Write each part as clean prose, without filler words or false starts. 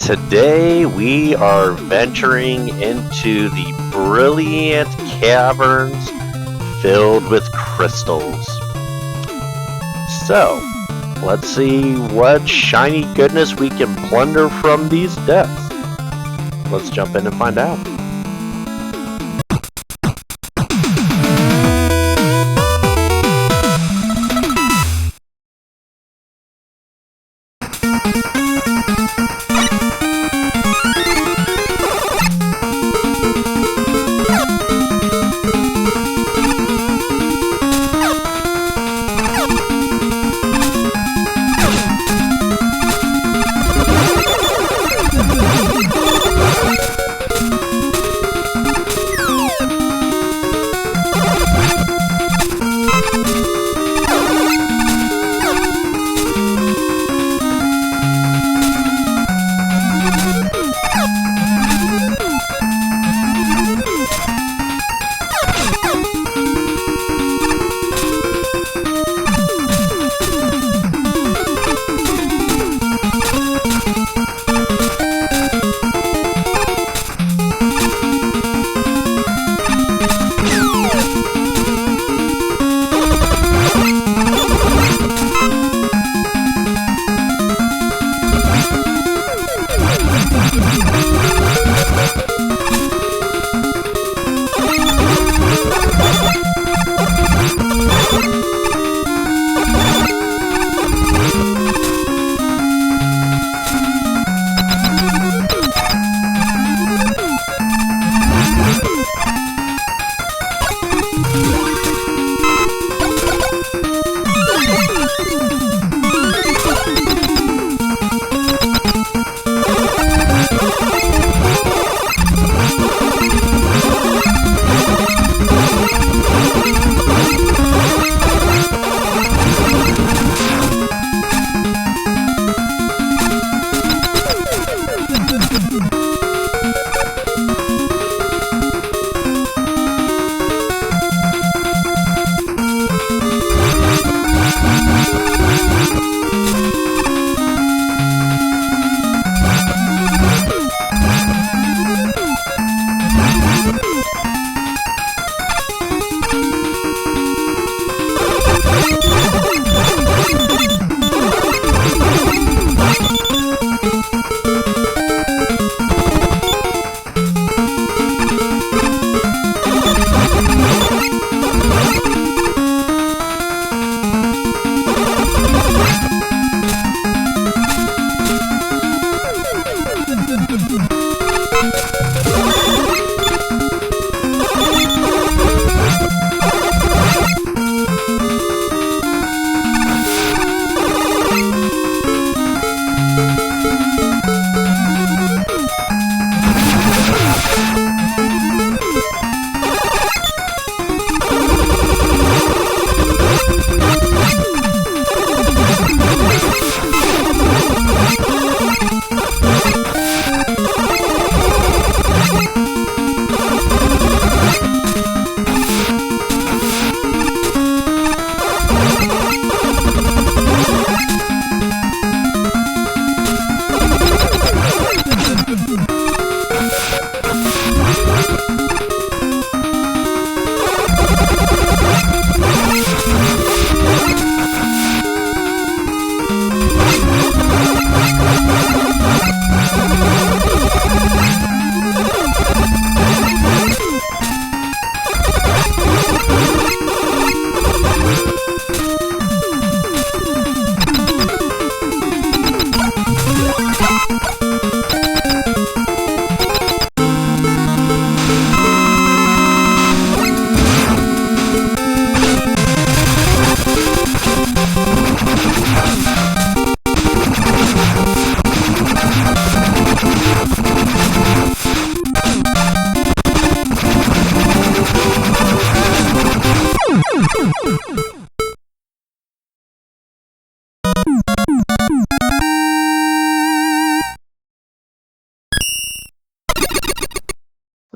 today we are venturing into the brilliant caverns filled with crystals. So, let's see what shiny goodness we can plunder from these depths. Let's jump in and find out.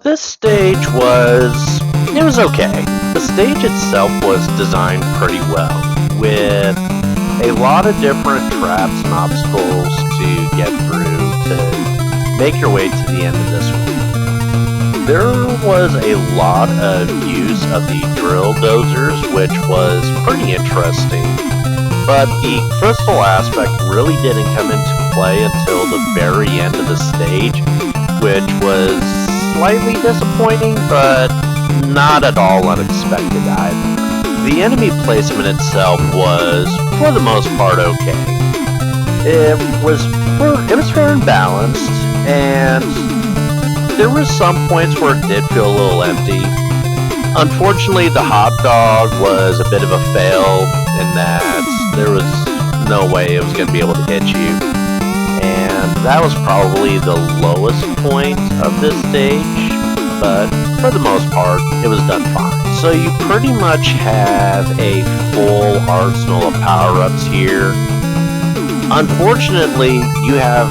This stage it was okay. The stage itself was designed pretty well, with a lot of different traps and obstacles to get through to make your way to the end of this one. There was a lot of use of the drill dozers, which was pretty interesting, but the crystal aspect really didn't come into play until the very end of the stage, which was slightly disappointing, but not at all unexpected either. The enemy placement itself was, for the most part, okay. It was fair and balanced, and there were some points where it did feel a little empty. Unfortunately, the hot dog was a bit of a fail in that there was no way it was going to be able to hit you, and that was probably the lowest point of this stage, but for the most part, it was done fine. So you pretty much have a full arsenal of power-ups here. Unfortunately, you have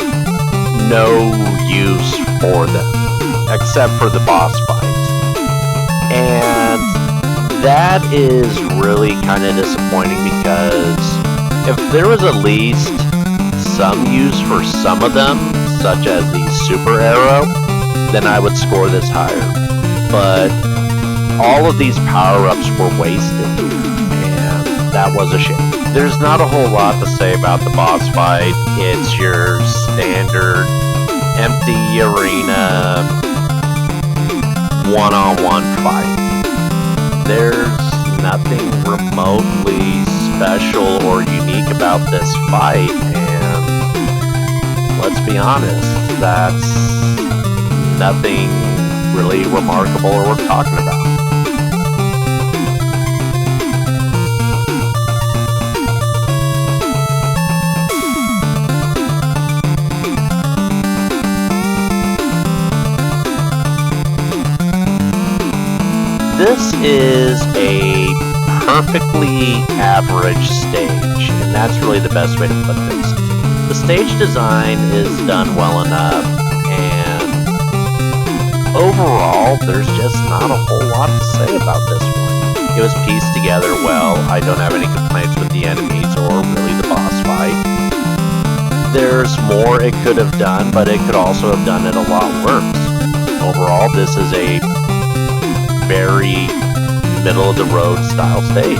no use for them, except for the boss fight. And that is really kind of disappointing, because if there was at least some use for some of them, such as the super arrow, then I would score this higher. But all of these power-ups were wasted here, and that was a shame. There's not a whole lot to say about the boss fight. It's your standard empty arena one-on-one fight. There's nothing remotely special or unique about this fight, and let's be honest, that's nothing really remarkable or worth talking about. This is a perfectly average stage, and that's really the best way to put this. The stage design is done well enough, and overall, there's just not a whole lot to say about this one. It was pieced together well. I don't have any complaints with the enemies or really the boss fight. There's more it could have done, but it could also have done it a lot worse. Overall, this is a very middle-of-the-road style stage.